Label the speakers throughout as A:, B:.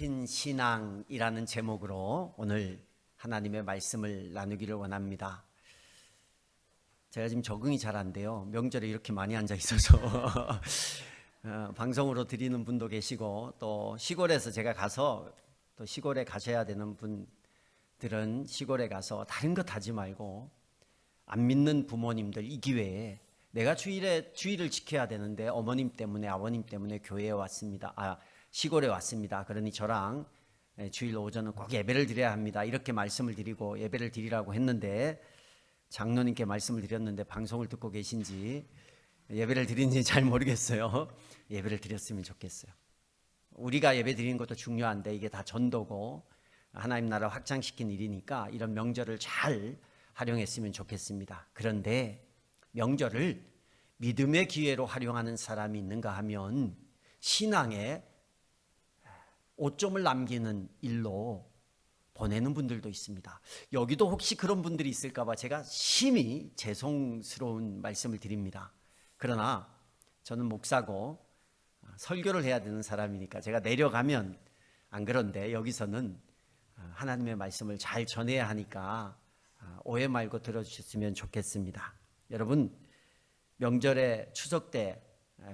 A: 살핀 신앙이라는 제목으로 오늘 하나님의 말씀을 나누기를 원합니다. 제가 지금 적응이 잘 안 돼요. 명절에 이렇게 많이 앉아 있어서 방송으로 드리는 분도 계시고, 또 시골에서 제가 가서, 또 시골에 가셔야 되는 분들은 시골에 가서 다른 것 하지 말고, 안 믿는 부모님들 이 기회에 내가 주일을 지켜야 되는데 어머님 때문에 아버님 때문에 교회에 왔습니다. 시골에 왔습니다. 그러니 저랑 주일 오전은 꼭 예배를 드려야 합니다. 이렇게 말씀을 드리고 예배를 드리라고 했는데, 장로님께 말씀을 드렸는데 방송을 듣고 계신지 예배를 드린지 잘 모르겠어요. 예배를 드렸으면 좋겠어요. 우리가 예배 드리는 것도 중요한데 이게 다 전도고 하나님 나라 확장시킨 일이니까 이런 명절을 잘 활용했으면 좋겠습니다. 그런데 명절을 믿음의 기회로 활용하는 사람이 있는가 하면 신앙에 오점을 남기는 일로 보내는 분들도 있습니다. 여기도 혹시 그런 분들이 있을까 봐 제가 심히 죄송스러운 말씀을 드립니다. 그러나 저는 목사고 설교를 해야 되는 사람이니까 제가 내려가면 안 그런데, 여기서는 하나님의 말씀을 잘 전해야 하니까 오해 말고 들어주셨으면 좋겠습니다. 여러분, 명절에 추석 때,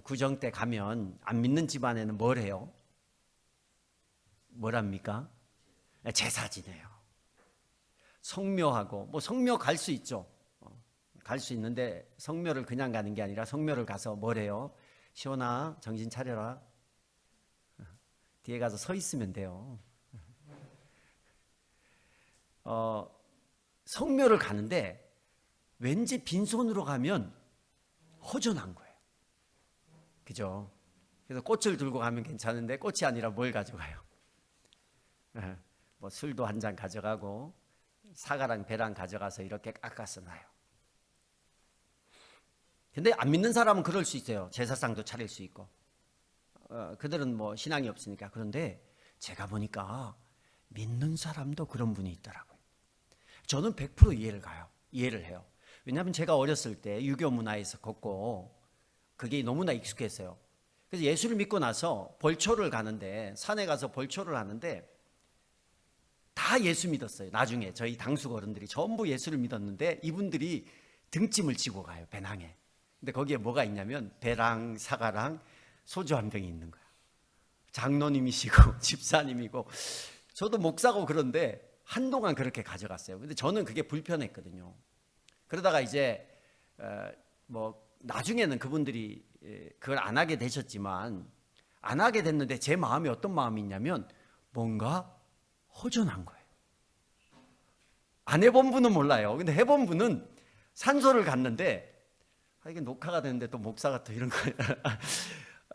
A: 구정 때 가면 안 믿는 집안에는 뭘 해요? 뭘 합니까? 제사 지내요. 성묘하고, 성묘 갈 수 있죠. 갈 수 있는데 성묘를 그냥 가는 게 아니라 성묘를 가서 뭘 해요? 시온아, 정신 차려라. 뒤에 가서 서 있으면 돼요. 성묘를 가는데 왠지 빈손으로 가면 허전한 거예요. 그죠? 그래서 꽃을 들고 가면 괜찮은데 꽃이 아니라 뭘 가져가요? 술도 한 잔 가져가고 사과랑 배랑 가져가서 이렇게 깎아서 놔요. 근데 안 믿는 사람은 그럴 수 있어요. 제사상도 차릴 수 있고, 그들은 신앙이 없으니까. 그런데 제가 보니까 믿는 사람도 그런 분이 있더라고요. 저는 100% 이해를 해요. 왜냐하면 제가 어렸을 때 유교 문화에서 걷고 그게 너무나 익숙했어요. 그래서 예수를 믿고 나서 벌초를 가는데, 산에 가서 벌초를 하는데 다 예수 믿었어요. 나중에 저희 당숙 어른들이 전부 예수를 믿었는데 이분들이 등짐을 지고 가요, 배낭에. 근데 거기에 뭐가 있냐면 배랑 사과랑 소주 한 병이 있는 거야. 장로님이시고 집사님이고, 저도 목사고 그런데 한동안 그렇게 가져갔어요. 근데 저는 그게 불편했거든요. 그러다가 이제 나중에는 그분들이 그걸 안 하게 되셨지만, 안 하게 됐는데 제 마음이 어떤 마음이 있냐면 뭔가 허전한 거예요. 안 해본 분은 몰라요. 근데 해본 분은 산소를 갔는데, 이게 녹화가 되는데 또 목사가 또 이런 거예요.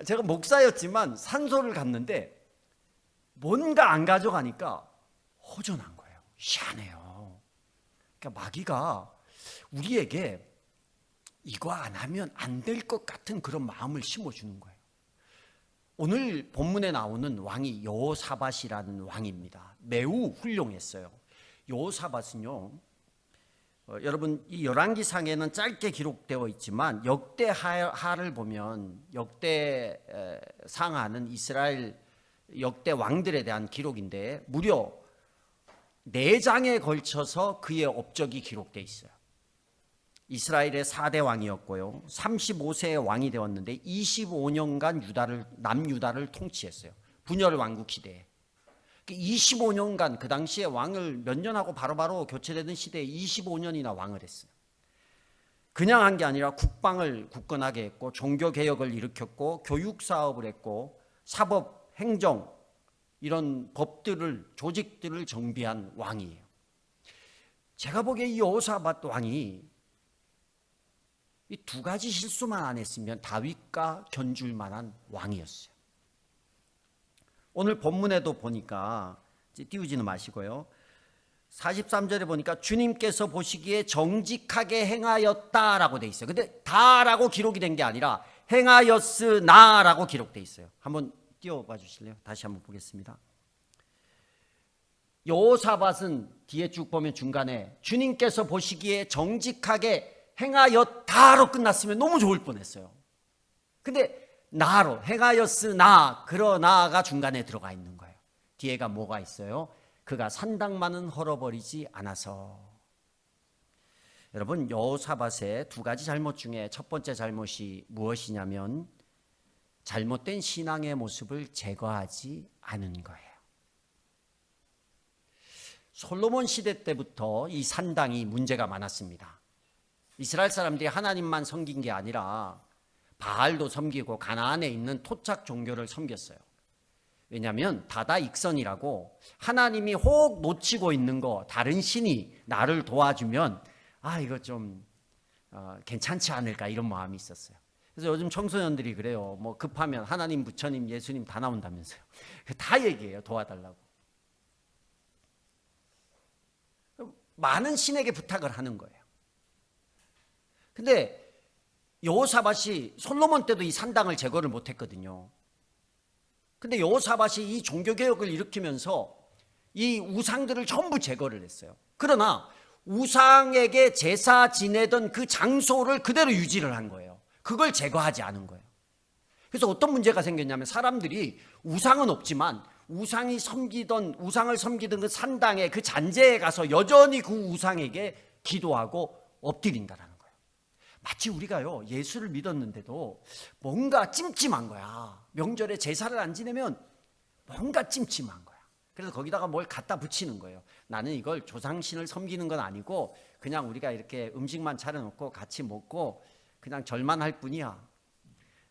A: 제가 목사였지만 산소를 갔는데 뭔가 안 가져가니까 허전한 거예요. 희한해요. 그러니까 마귀가 우리에게 이거 안 하면 안 될 것 같은 그런 마음을 심어주는 거예요. 오늘 본문에 나오는 왕이 여호사밧이라는 왕입니다. 매우 훌륭했어요. 여호사밧은요, 여러분 이 열왕기상에는 짧게 기록되어 있지만 역대하를 보면 역대상하는 이스라엘 역대 왕들에 대한 기록인데 무려 4장에 걸쳐서 그의 업적이 기록되어 있어요. 이스라엘의 4대 왕이었고요, 35세의 왕이 되었는데 25년간 남유다를 통치했어요. 분열 왕국 시대에 25년간, 그 당시에 왕을 몇 년하고 바로바로 교체되는 시대에 25년이나 왕을 했어요. 그냥 한 게 아니라 국방을 굳건하게 했고, 종교개혁을 일으켰고, 교육사업을 했고, 사법, 행정 이런 조직들을 정비한 왕이에요. 제가 보기에 이 여호사밧 왕이 이 2가지 실수만 안 했으면 다윗과 견줄 만한 왕이었어요. 오늘 본문에도 보니까, 띄우지는 마시고요, 43절에 보니까 주님께서 보시기에 정직하게 행하였다라고 돼 있어요. 근데 다라고 기록이 된 게 아니라 행하였으나라고 기록돼 있어요. 한번 띄워봐 주실래요? 다시 한번 보겠습니다. 여호사밧은 뒤에 쭉 보면 중간에 주님께서 보시기에 정직하게 행하였다로 끝났으면 너무 좋을 뻔했어요. 근데 나로 행하였으나 그러나가 중간에 들어가 있는 거예요. 뒤에가 뭐가 있어요? 그가 산당만은 헐어버리지 않아서. 여러분, 여호사밧의 두 가지 잘못 중에 첫 번째 잘못이 무엇이냐면 잘못된 신앙의 모습을 제거하지 않은 거예요. 솔로몬 시대 때부터 이 산당이 문제가 많았습니다. 이스라엘 사람들이 하나님만 섬긴 게 아니라 바알도 섬기고 가나안에 있는 토착 종교를 섬겼어요. 왜냐하면 다다익선이라고 하나님이 혹 놓치고 있는 거, 다른 신이 나를 도와주면 이거 좀 괜찮지 않을까, 이런 마음이 있었어요. 그래서 요즘 청소년들이 그래요. 뭐 급하면 하나님, 부처님, 예수님 다 나온다면서요. 다 얘기해요, 도와달라고. 많은 신에게 부탁을 하는 거예요. 근데 여호사밧이 솔로몬 때도 이 산당을 제거를 못했거든요. 근데 여호사밧이 이 종교개혁을 일으키면서 이 우상들을 전부 제거를 했어요. 그러나 우상에게 제사 지내던 그 장소를 그대로 유지를 한 거예요. 그걸 제거하지 않은 거예요. 그래서 어떤 문제가 생겼냐면 사람들이 우상은 없지만 우상을 섬기던 그 산당에, 그 잔재에 가서 여전히 그 우상에게 기도하고 엎드린다라는 거예요. 마치 우리가요, 예수를 믿었는데도 뭔가 찜찜한 거야. 명절에 제사를 안 지내면 뭔가 찜찜한 거야. 그래서 거기다가 뭘 갖다 붙이는 거예요. 나는 이걸 조상신을 섬기는 건 아니고 그냥 우리가 이렇게 음식만 차려놓고 같이 먹고 그냥 절만 할 뿐이야.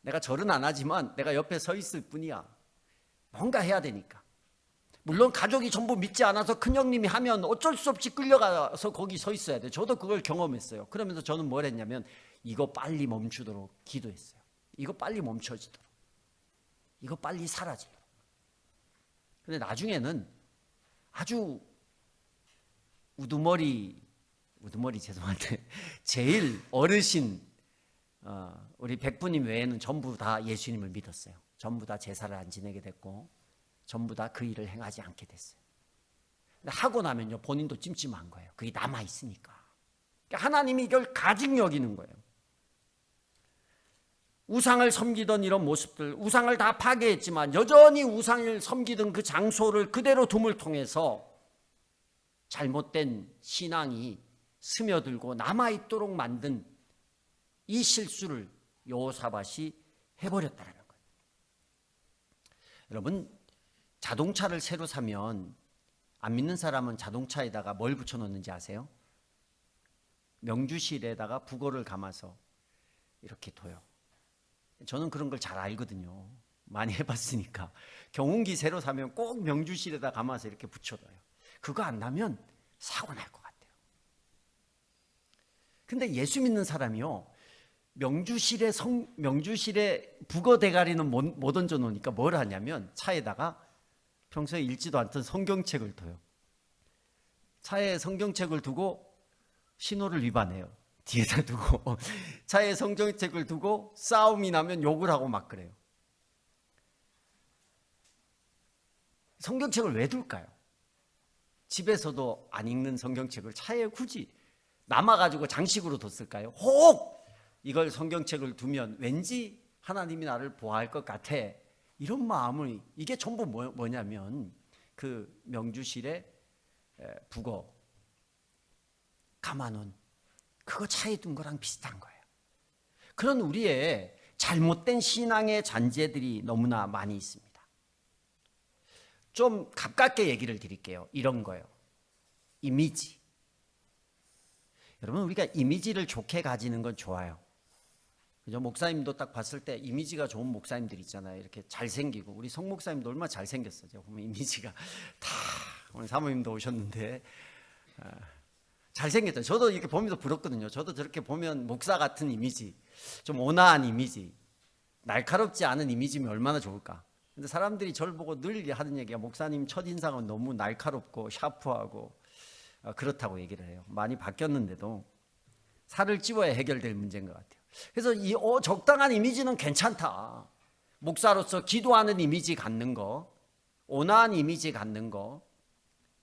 A: 내가 절은 안 하지만 내가 옆에 서 있을 뿐이야. 뭔가 해야 되니까. 물론 가족이 전부 믿지 않아서 큰형님이 하면 어쩔 수 없이 끌려가서 거기 서 있어야 돼. 저도 그걸 경험했어요. 그러면서 저는 뭘 했냐면 이거 빨리 멈추도록 기도했어요. 이거 빨리 멈춰지도록. 이거 빨리 사라지도록. 근데 나중에는 아주 우두머리 죄송한데 제일 어르신 우리 백부님 외에는 전부 다 예수님을 믿었어요. 전부 다 제사를 안 지내게 됐고 전부 다 그 일을 행하지 않게 됐어요. 근데 하고 나면요, 본인도 찜찜한 거예요. 그게 남아있으니까. 그러니까 하나님이 이걸 가증 여기는 거예요. 우상을 섬기던 이런 모습들, 우상을 다 파괴했지만 여전히 우상을 섬기던 그 장소를 그대로 둠을 통해서 잘못된 신앙이 스며들고 남아있도록 만든 이 실수를 여호사밧이 해버렸다는 거예요. 여러분, 자동차를 새로 사면 안 믿는 사람은 자동차에다가 뭘 붙여놓는지 아세요? 명주실에다가 북어를 감아서 이렇게 둬요. 저는 그런 걸 잘 알거든요. 많이 해봤으니까. 경운기 새로 사면 꼭 명주실에다 감아서 이렇게 붙여둬요. 그거 안 나면 사고 날 것 같아요. 근데 예수 믿는 사람이요, 명주실에 북어 대가리는 못 얹어 놓으니까 뭘 하냐면 차에다가 평소에 읽지도 않던 성경책을 둬요. 차에 성경책을 두고 신호를 위반해요. 뒤에다 두고 차에 성경책을 두고 싸움이 나면 욕을 하고 막 그래요. 성경책을 왜 둘까요? 집에서도 안 읽는 성경책을 차에 굳이 남아가지고 장식으로 뒀을까요? 혹 이걸 성경책을 두면 왠지 하나님이 나를 보호할 것 같아, 이런 마음을, 이게 전부 뭐냐면 그 명주실에 북어 감아놓은 그거 차에 둔 거랑 비슷한 거예요. 그런 우리의 잘못된 신앙의 잔재들이 너무나 많이 있습니다. 좀 가깝게 얘기를 드릴게요. 이런 거예요. 이미지. 여러분, 우리가 이미지를 좋게 가지는 건 좋아요. 그죠? 목사님도 딱 봤을 때 이미지가 좋은 목사님들 있잖아요. 이렇게 잘생기고. 우리 성 목사님도 얼마나 잘생겼어요. 제가 보면 이미지가 다, 오늘 사모님도 오셨는데 잘생겼죠. 저도 이렇게 보면서 부럽거든요. 저도 저렇게 보면 목사 같은 이미지, 좀 온화한 이미지, 날카롭지 않은 이미지면 얼마나 좋을까. 근데 사람들이 저를 보고 늘 하는 얘기가 목사님 첫인상은 너무 날카롭고 샤프하고 그렇다고 얘기를 해요. 많이 바뀌었는데도 살을 찌워야 해결될 문제인 것 같아요. 그래서 이 적당한 이미지는 괜찮다. 목사로서 기도하는 이미지 갖는 거, 온화한 이미지 갖는 거,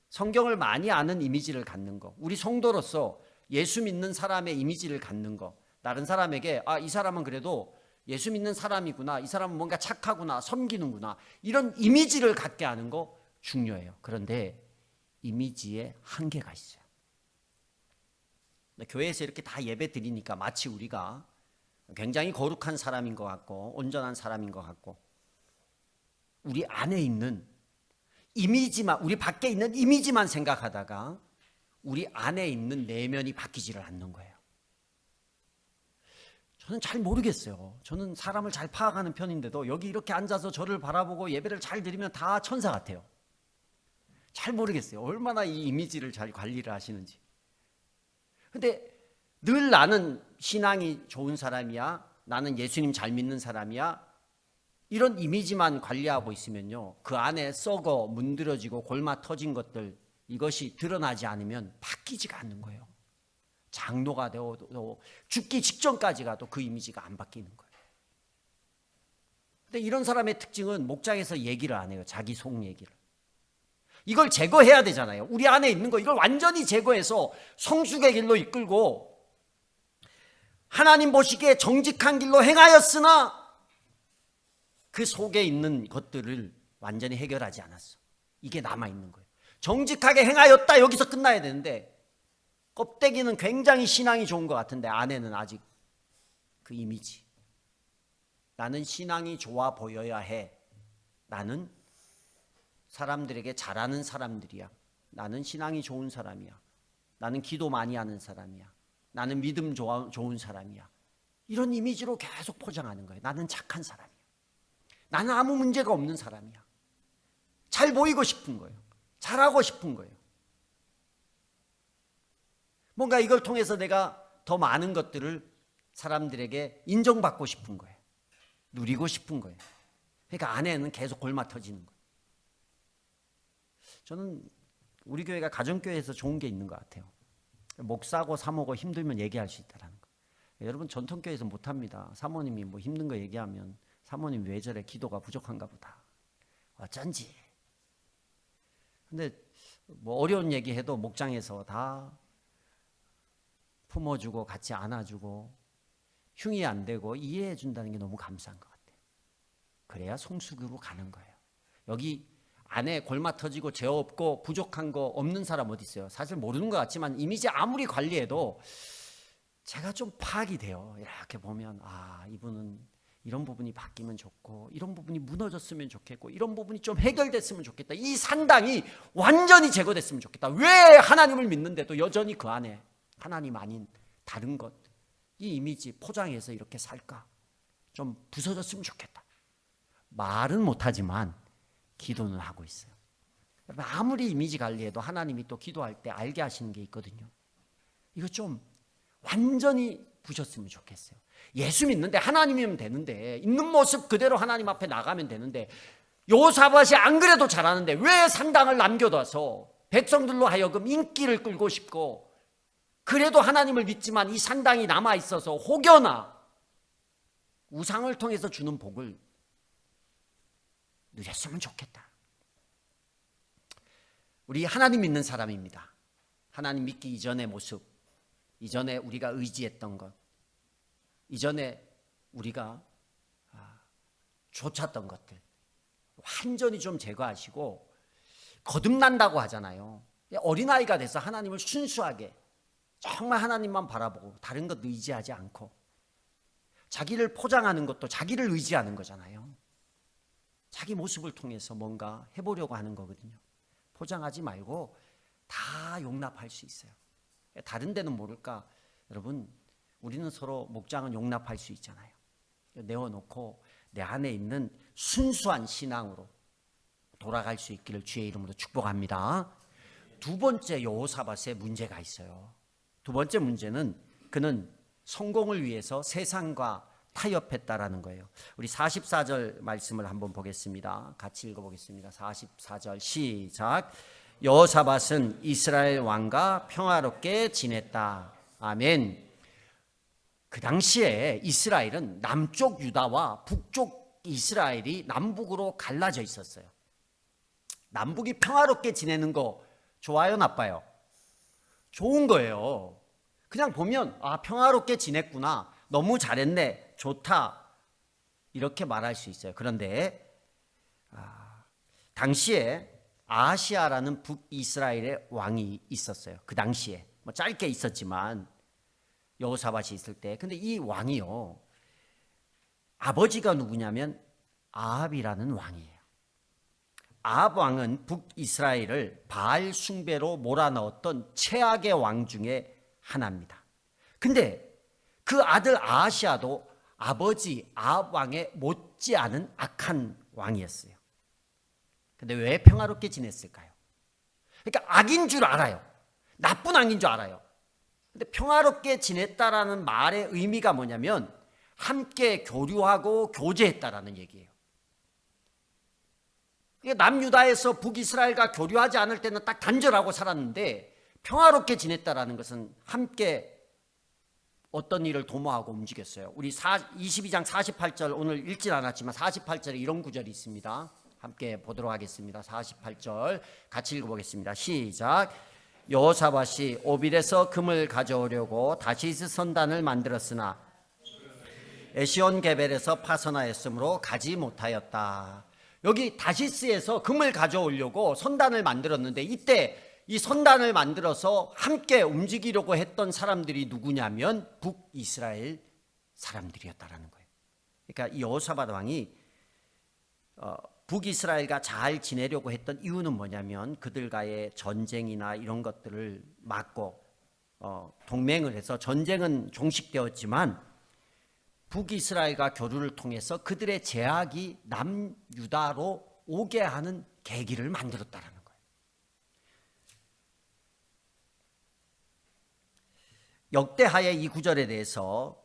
A: 성경을 많이 아는 이미지를 갖는 거, 우리 성도로서 예수 믿는 사람의 이미지를 갖는 거, 다른 사람에게 이 사람은 그래도 예수 믿는 사람이구나, 이 사람은 뭔가 착하구나, 섬기는구나, 이런 이미지를 갖게 하는 거 중요해요. 그런데 이미지에 한계가 있어요. 교회에서 이렇게 다 예배 드리니까 마치 우리가 굉장히 거룩한 사람인 것 같고 온전한 사람인 것 같고, 우리 안에 있는 이미지만, 우리 밖에 있는 이미지만 생각하다가 우리 안에 있는 내면이 바뀌지를 않는 거예요. 저는 잘 모르겠어요. 저는 사람을 잘 파악하는 편인데도 여기 이렇게 앉아서 저를 바라보고 예배를 잘 드리면 다 천사 같아요. 잘 모르겠어요. 얼마나 이 이미지를 잘 관리를 하시는지. 근데 늘 나는 신앙이 좋은 사람이야, 나는 예수님 잘 믿는 사람이야, 이런 이미지만 관리하고 있으면요, 그 안에 썩어 문드러지고 골마 터진 것들, 이것이 드러나지 않으면 바뀌지가 않는 거예요. 장로가 되어도 죽기 직전까지 가도 그 이미지가 안 바뀌는 거예요. 근데 이런 사람의 특징은 목장에서 얘기를 안 해요. 자기 속 얘기를. 이걸 제거해야 되잖아요. 우리 안에 있는 거, 이걸 완전히 제거해서 성숙의 길로 이끌고 하나님 보시기에 정직한 길로 행하였으나 그 속에 있는 것들을 완전히 해결하지 않았어. 이게 남아있는 거예요. 정직하게 행하였다, 여기서 끝나야 되는데 껍데기는 굉장히 신앙이 좋은 것 같은데 안에는 아직 그 이미지, 나는 신앙이 좋아 보여야 해, 나는 사람들에게 잘하는 사람들이야, 나는 신앙이 좋은 사람이야, 나는 기도 많이 하는 사람이야, 나는 믿음 좋은 사람이야, 이런 이미지로 계속 포장하는 거예요. 나는 착한 사람이야, 나는 아무 문제가 없는 사람이야. 잘 보이고 싶은 거예요. 잘하고 싶은 거예요. 뭔가 이걸 통해서 내가 더 많은 것들을 사람들에게 인정받고 싶은 거예요. 누리고 싶은 거예요. 그러니까 안에는 계속 골마 터지는 거예요. 저는 우리 교회가 가정교회에서 좋은 게 있는 것 같아요. 목사고 사모고 힘들면 얘기할 수 있다는 거. 여러분 전통교회에서 못합니다. 사모님이 뭐 힘든 거 얘기하면 사모님 왜 저래, 기도가 부족한가 보다, 어쩐지. 근데 뭐 어려운 얘기해도 목장에서 다 품어주고 같이 안아주고 흉이 안 되고 이해해 준다는 게 너무 감사한 것 같아요. 그래야 성숙으로 가는 거예요. 여기 안에 골마 터지고 죄 없고 부족한 거 없는 사람 어디 있어요? 사실 모르는 것 같지만 이미지 아무리 관리해도 제가 좀 파악이 돼요. 이렇게 보면 아, 이분은 이런 부분이 바뀌면 좋고 이런 부분이 무너졌으면 좋겠고 이런 부분이 좀 해결됐으면 좋겠다. 이 산당이 완전히 제거됐으면 좋겠다. 왜 하나님을 믿는데도 여전히 그 안에 하나님 아닌 다른 것, 이 이미지 포장해서 이렇게 살까? 좀 부서졌으면 좋겠다. 말은 못하지만 기도는 하고 있어요. 아무리 이미지 관리해도 하나님이 또 기도할 때 알게 하시는 게 있거든요. 이거 좀 완전히 부셨으면 좋겠어요. 예수 믿는데 하나님이면 되는데, 있는 모습 그대로 하나님 앞에 나가면 되는데, 여호사밧이 안 그래도 잘하는데 왜 산당을 남겨둬서 백성들로 하여금 인기를 끌고 싶고, 그래도 하나님을 믿지만 이 산당이 남아있어서 혹여나 우상을 통해서 주는 복을 누렸으면 좋겠다. 우리 하나님 믿는 사람입니다. 하나님 믿기 이전의 모습, 이전에 우리가 의지했던 것, 이전에 우리가 쫓았던 것들 완전히 좀 제거하시고, 거듭난다고 하잖아요. 어린아이가 돼서 하나님을 순수하게 정말 하나님만 바라보고 다른 것 의지하지 않고, 자기를 포장하는 것도 자기를 의지하는 거잖아요. 자기 모습을 통해서 뭔가 해보려고 하는 거거든요. 포장하지 말고 다 용납할 수 있어요. 다른 데는 모를까, 여러분 우리는 서로 목장은 용납할 수 있잖아요. 내어놓고 내 안에 있는 순수한 신앙으로 돌아갈 수 있기를 주의 이름으로 축복합니다. 두 번째, 여호사밧에 문제가 있어요. 두 번째 문제는 그는 성공을 위해서 세상과 타협했다라는 거예요. 우리 44절 말씀을 한번 보겠습니다. 같이 읽어보겠습니다. 44절 시작. 여호사밧은 이스라엘 왕과 평화롭게 지냈다. 아멘. 그 당시에 이스라엘은 남쪽 유다와 북쪽 이스라엘이 남북으로 갈라져 있었어요. 남북이 평화롭게 지내는 거 좋아요, 나빠요? 좋은 거예요. 그냥 보면 아, 평화롭게 지냈구나, 너무 잘했네, 좋다, 이렇게 말할 수 있어요. 그런데 당시에 아하시아라는 북이스라엘의 왕이 있었어요. 그 당시에 뭐 짧게 있었지만 여호사밧이 있을 때. 근데 이 왕이요, 아버지가 누구냐면 아합이라는 왕이에요. 아합 왕은 북이스라엘을 바알 숭배로 몰아넣었던 최악의 왕 중에 하나입니다. 근데 그 아들 아하시아도 아버지 아합 왕의 못지않은 악한 왕이었어요. 근데 왜 평화롭게 지냈을까요? 그러니까 악인 줄 알아요. 나쁜 왕인 줄 알아요. 근데 평화롭게 지냈다라는 말의 의미가 뭐냐면 함께 교류하고 교제했다라는 얘기예요. 남유다에서 북이스라엘과 교류하지 않을 때는 딱 단절하고 살았는데, 평화롭게 지냈다라는 것은 함께 어떤 일을 도모하고 움직였어요. 우리 22장 48절 오늘 읽진 않았지만 48절에 이런 구절이 있습니다. 함께 보도록 하겠습니다. 48절 같이 읽어보겠습니다. 시작. 여호사밧이 오빌에서 금을 가져오려고 다시스 선단을 만들었으나 에시온 게벨에서 파선하였으므로 가지 못하였다. 여기 다시스에서 금을 가져오려고 선단을 만들었는데, 이때 이 선단을 만들어서 함께 움직이려고 했던 사람들이 누구냐면 북이스라엘 사람들이었다라는 거예요. 그러니까 이 여호사밧 왕이 북이스라엘과 잘 지내려고 했던 이유는 뭐냐면 그들과의 전쟁이나 이런 것들을 막고 동맹을 해서, 전쟁은 종식되었지만 북이스라엘과 교류를 통해서 그들의 제약이 남유다로 오게 하는 계기를 만들었다라는 거예요. 역대하의 이 구절에 대해서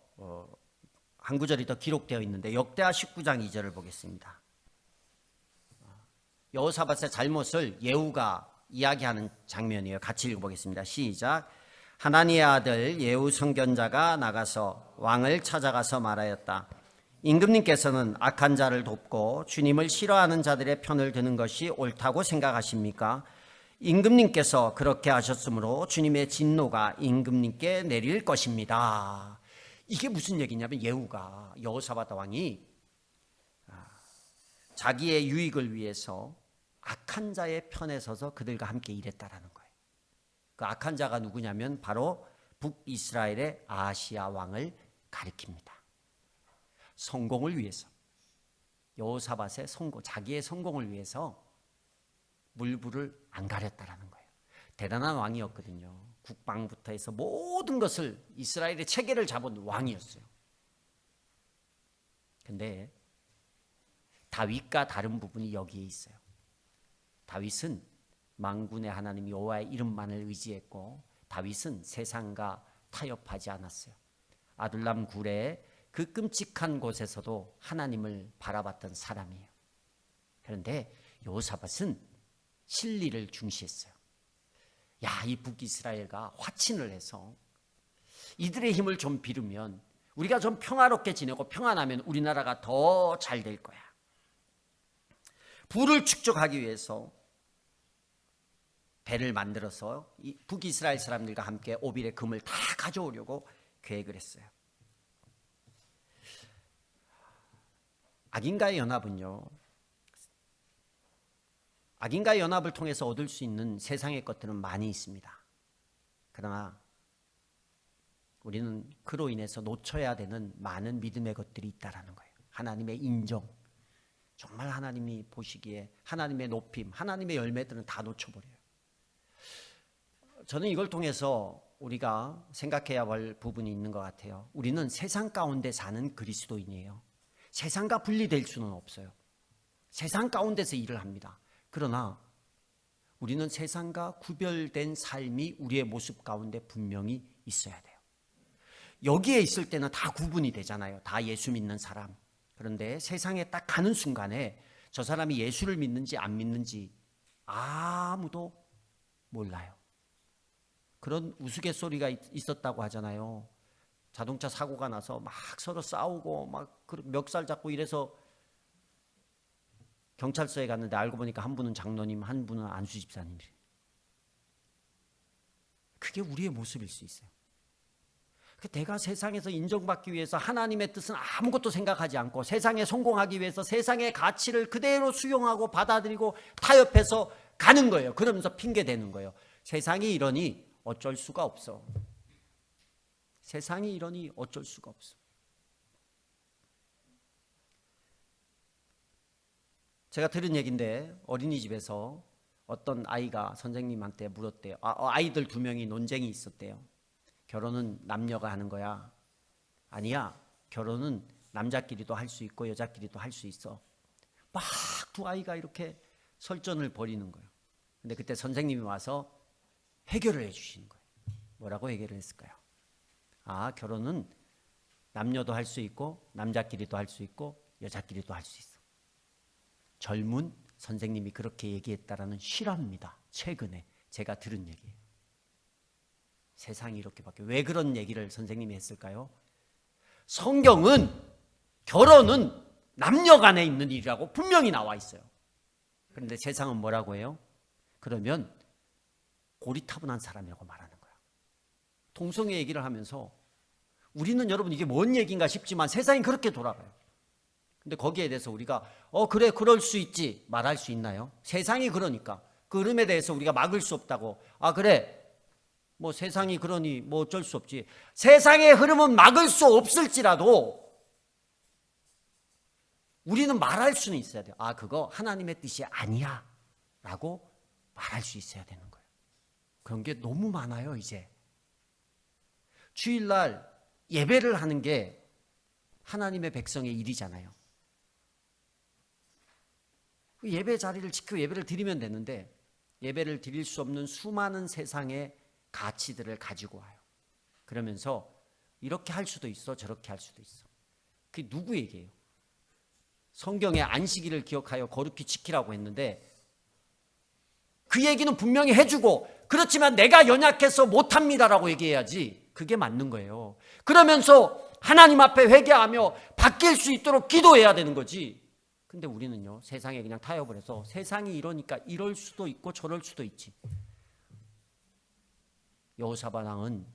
A: 한 구절이 더 기록되어 있는데, 역대하 19장 2절을 보겠습니다. 여호사밧의 잘못을 예후가 이야기하는 장면이에요. 같이 읽어보겠습니다. 시작. 하나니의 아들 예후 선견자가 나가서 왕을 찾아가서 말하였다. 임금님께서는 악한 자를 돕고 주님을 싫어하는 자들의 편을 드는 것이 옳다고 생각하십니까? 임금님께서 그렇게 하셨으므로 주님의 진노가 임금님께 내릴 것입니다. 이게 무슨 얘기냐면, 예후가, 여호사밧 왕이 자기의 유익을 위해서 악한 자의 편에 서서 그들과 함께 일했다라는 거예요. 그 악한 자가 누구냐면 바로 북이스라엘의 아하시아 왕을 가리킵니다. 성공을 위해서, 여호사밧의 성공, 자기의 성공을 위해서 물불을 안 가렸다라는 거예요. 대단한 왕이었거든요. 국방부터 해서 모든 것을, 이스라엘의 체계를 잡은 왕이었어요. 근데 다윗과 다른 부분이 여기에 있어요. 다윗은 만군의 하나님 여호와의 이름만을 의지했고, 다윗은 세상과 타협하지 않았어요. 아둘람 굴의 그 끔찍한 곳에서도 하나님을 바라봤던 사람이에요. 그런데 여호사밧은 진리를 중시했어요. 야, 이 북이스라엘과 화친을 해서 이들의 힘을 좀 빌으면, 우리가 좀 평화롭게 지내고 평안하면 우리나라가 더 잘 될 거야. 부를 축적하기 위해서 배를 만들어서 이 북이스라엘 사람들과 함께 오빌의 금을 다 가져오려고 계획을 했어요. 악인과의 연합은요, 악인과의 연합을 통해서 얻을 수 있는 세상의 것들은 많이 있습니다. 그러나 우리는 그로 인해서 놓쳐야 되는 많은 믿음의 것들이 있다라는 거예요. 하나님의 인정, 정말 하나님이 보시기에 하나님의 높임, 하나님의 열매들은 다 놓쳐버려요. 저는 이걸 통해서 우리가 생각해야 할 부분이 있는 것 같아요. 우리는 세상 가운데 사는 그리스도인이에요. 세상과 분리될 수는 없어요. 세상 가운데서 일을 합니다. 그러나 우리는 세상과 구별된 삶이 우리의 모습 가운데 분명히 있어야 돼요. 여기에 있을 때는 다 구분이 되잖아요. 다 예수 믿는 사람. 그런데 세상에 딱 가는 순간에 저 사람이 예수를 믿는지 안 믿는지 아무도 몰라요. 그런 우스갯소리가 있었다고 하잖아요. 자동차 사고가 나서 막 서로 싸우고 막 멱살 잡고 이래서 경찰서에 갔는데 알고 보니까 한 분은 장로님, 한 분은 안수 집사님이에요. 그게 우리의 모습일 수 있어요. 내가 세상에서 인정받기 위해서 하나님의 뜻은 아무것도 생각하지 않고 세상에 성공하기 위해서 세상의 가치를 그대로 수용하고 받아들이고 타협해서 가는 거예요. 그러면서 핑계 대는 거예요. 세상이 이러니 어쩔 수가 없어. 세상이 이러니 어쩔 수가 없어. 제가 들은 얘기인데 어린이집에서 어떤 아이가 선생님한테 물었대요. 아이들 2명이 논쟁이 있었대요. 결혼은 남녀가 하는 거야. 아니야. 결혼은 남자끼리도 할 수 있고 여자끼리도 할 수 있어. 막 2아이가 이렇게 설전을 벌이는 거예요. 근데 그때 선생님이 와서 해결을 해 주시는 거예요. 뭐라고 해결을 했을까요? 결혼은 남녀도 할 수 있고 남자끼리도 할 수 있고 여자끼리도 할 수 있어. 젊은 선생님이 그렇게 얘기했다라는 실화입니다. 최근에 제가 들은 얘기예요. 세상이 이렇게 바뀌어요. 왜 그런 얘기를 선생님이 했을까요? 성경은 결혼은 남녀 간에 있는 일이라고 분명히 나와 있어요. 그런데 세상은 뭐라고 해요? 그러면 고리타분한 사람이라고 말하는 거야. 동성애 얘기를 하면서 우리는 여러분 이게 뭔 얘기인가 싶지만 세상이 그렇게 돌아가요. 근데 거기에 대해서 우리가 그래 그럴 수 있지 말할 수 있나요? 세상이 그러니까 그 흐름에 대해서 우리가 막을 수 없다고 그래 뭐 세상이 그러니 뭐 어쩔 수 없지. 세상의 흐름은 막을 수 없을지라도 우리는 말할 수는 있어야 돼요. 그거 하나님의 뜻이 아니야 라고 말할 수 있어야 되는 거예요. 그런 게 너무 많아요. 이제 주일날 예배를 하는 게 하나님의 백성의 일이잖아요. 예배 자리를 지키고 예배를 드리면 되는데 예배를 드릴 수 없는 수많은 세상의 가치들을 가지고 와요. 그러면서 이렇게 할 수도 있어 저렇게 할 수도 있어. 그게 누구 얘기예요? 성경에 안식일을 기억하여 거룩히 지키라고 했는데 그 얘기는 분명히 해주고 그렇지만 내가 연약해서 못합니다라고 얘기해야지 그게 맞는 거예요. 그러면서 하나님 앞에 회개하며 바뀔 수 있도록 기도해야 되는 거지. 근데 우리는요 세상에 그냥 타협을 해서 세상이 이러니까 이럴 수도 있고 저럴 수도 있지. 여호사밧 왕은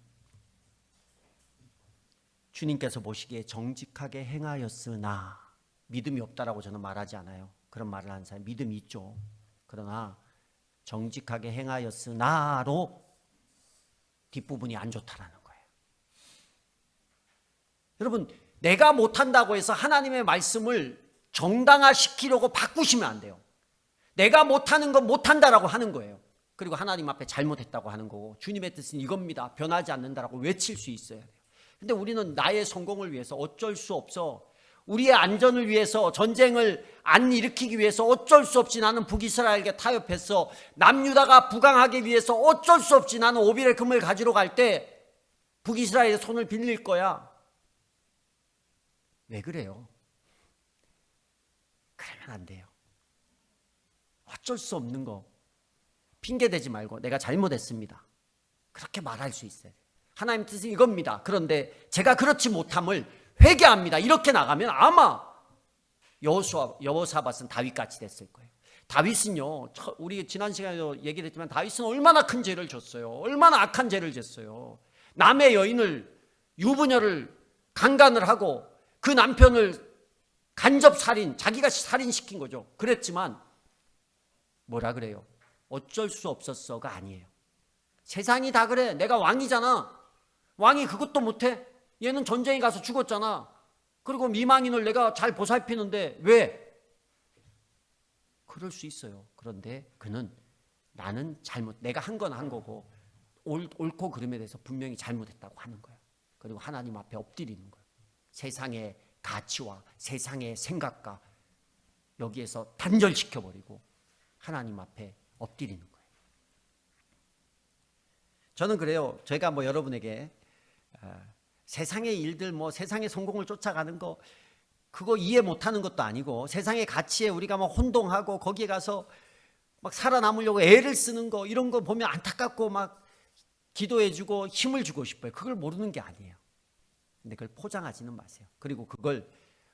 A: 주님께서 보시기에 정직하게 행하였으나 믿음이 없다라고 저는 말하지 않아요. 그런 말을 하는 사람 믿음이 있죠. 그러나 정직하게 행하였으나로 뒷부분이 안 좋다라는 거예요. 여러분 내가 못한다고 해서 하나님의 말씀을 정당화시키려고 바꾸시면 안 돼요. 내가 못하는 건 못한다라고 하는 거예요. 그리고 하나님 앞에 잘못했다고 하는 거고 주님의 뜻은 이겁니다. 변하지 않는다라고 외칠 수 있어야 돼요. 근데 우리는 나의 성공을 위해서 어쩔 수 없어. 우리의 안전을 위해서 전쟁을 안 일으키기 위해서 어쩔 수 없이 나는 북이스라엘과 타협해서 남유다가 부강하기 위해서 어쩔 수 없이 나는 오빌의 금을 가지러 갈 때 북이스라엘의 손을 빌릴 거야. 왜 그래요? 그러면 안 돼요. 어쩔 수 없는 거 핑계대지 말고 내가 잘못했습니다. 그렇게 말할 수 있어요. 하나님 뜻은 이겁니다. 그런데 제가 그렇지 못함을 회개합니다. 이렇게 나가면 아마 여호사밧은 다윗같이 됐을 거예요. 다윗은요, 우리 지난 시간에도 얘기를 했지만 다윗은 얼마나 큰 죄를 졌어요. 얼마나 악한 죄를 졌어요. 남의 여인을 유부녀를 강간을 하고 그 남편을 간접 살인, 자기가 살인시킨 거죠. 그랬지만 뭐라 그래요? 어쩔 수 없었어가 아니에요. 세상이 다 그래. 내가 왕이잖아. 왕이 그것도 못해? 얘는 전쟁에 가서 죽었잖아. 그리고 미망인을 내가 잘 보살피는데 왜? 그럴 수 있어요. 그런데 그는 나는 내가 한 건 한 거고 옳고 그름에 대해서 분명히 잘못했다고 하는 거예요. 그리고 하나님 앞에 엎드리는 거예요. 세상의 가치와 세상의 생각과 여기에서 단절시켜버리고 하나님 앞에 엎드리는 거예요. 저는 그래요. 제가 여러분에게 세상의 일들 세상의 성공을 쫓아가는 거 그거 이해 못하는 것도 아니고 세상의 가치에 우리가 혼동하고 거기에 가서 살아남으려고 애를 쓰는 거 이런 거 보면 안타깝고 기도해주고 힘을 주고 싶어요. 그걸 모르는 게 아니에요. 근데 그걸 포장하지는 마세요. 그리고 그걸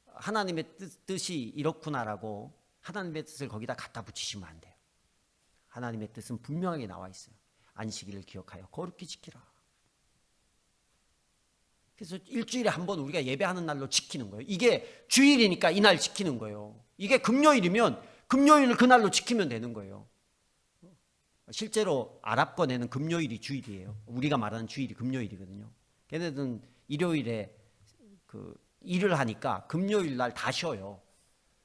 A: 하나님의 뜻이 이렇구나라고 하나님의 뜻을 거기다 갖다 붙이시면 안 돼요. 하나님의 뜻은 분명하게 나와 있어요. 안식일을 기억하여 거룩히 지키라. 그래서 일주일에 한 번 우리가 예배하는 날로 지키는 거예요. 이게 주일이니까 이날 지키는 거예요. 이게 금요일이면 금요일을 그날로 지키면 되는 거예요. 실제로 아랍권에는 금요일이 주일이에요. 우리가 말하는 주일이 금요일이거든요. 걔네들은 일요일에 그 일을 하니까 금요일 날 다 쉬어요.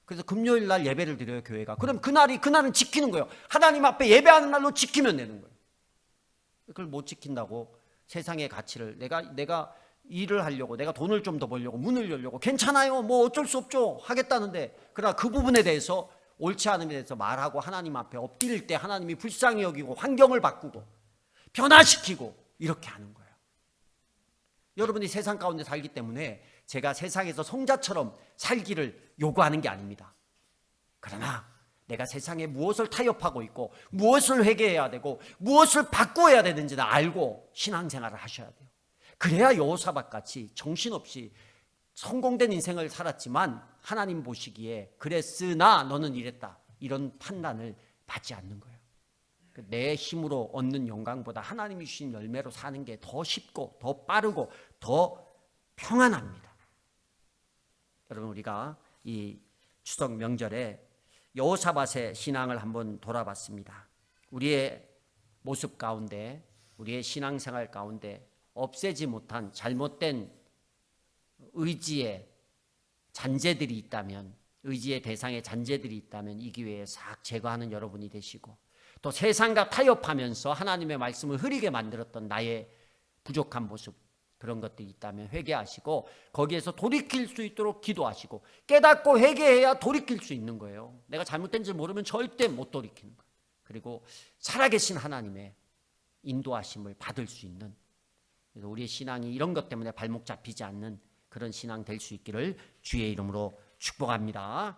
A: 그래서 금요일 날 예배를 드려요, 교회가. 그럼 그날은 지키는 거예요. 하나님 앞에 예배하는 날로 지키면 되는 거예요. 그걸 못 지킨다고 세상의 가치를 내가 일을 하려고, 내가 돈을 좀 더 벌려고, 문을 열려고, 괜찮아요, 뭐 어쩔 수 없죠 하겠다는데, 그러나 그 부분에 대해서 옳지 않음에 대해서 말하고 하나님 앞에 엎드릴 때 하나님이 불쌍히 여기고 환경을 바꾸고 변화시키고 이렇게 하는 거예요. 여러분이 세상 가운데 살기 때문에 제가 세상에서 성자처럼 살기를 요구하는 게 아닙니다. 그러나 내가 세상에 무엇을 타협하고 있고 무엇을 회개해야 되고 무엇을 바꾸어야 되는지를 알고 신앙생활을 하셔야 돼요. 그래야 여호사밧같이 정신없이 성공된 인생을 살았지만 하나님 보시기에 그랬으나 너는 이랬다, 이런 판단을 받지 않는 거예요. 내 힘으로 얻는 영광보다 하나님이 주신 열매로 사는 게 더 쉽고 더 빠르고 더 평안합니다. 여러분, 우리가 이 추석 명절에 여호사밧의 신앙을 한번 돌아봤습니다. 우리의 모습 가운데, 우리의 신앙생활 가운데 없애지 못한 잘못된 의지의 잔재들이 있다면, 의지의 대상의 잔재들이 있다면 이 기회에 싹 제거하는 여러분이 되시고, 또 세상과 타협하면서 하나님의 말씀을 흐리게 만들었던 나의 부족한 모습, 그런 것들이 있다면 회개하시고 거기에서 돌이킬 수 있도록 기도하시고, 깨닫고 회개해야 돌이킬 수 있는 거예요. 내가 잘못된 줄 모르면 절대 못 돌이키는 거예요. 그리고 살아계신 하나님의 인도하심을 받을 수 있는, 그래서 우리의 신앙이 이런 것 때문에 발목 잡히지 않는 그런 신앙 될 수 있기를 주의 이름으로 축복합니다.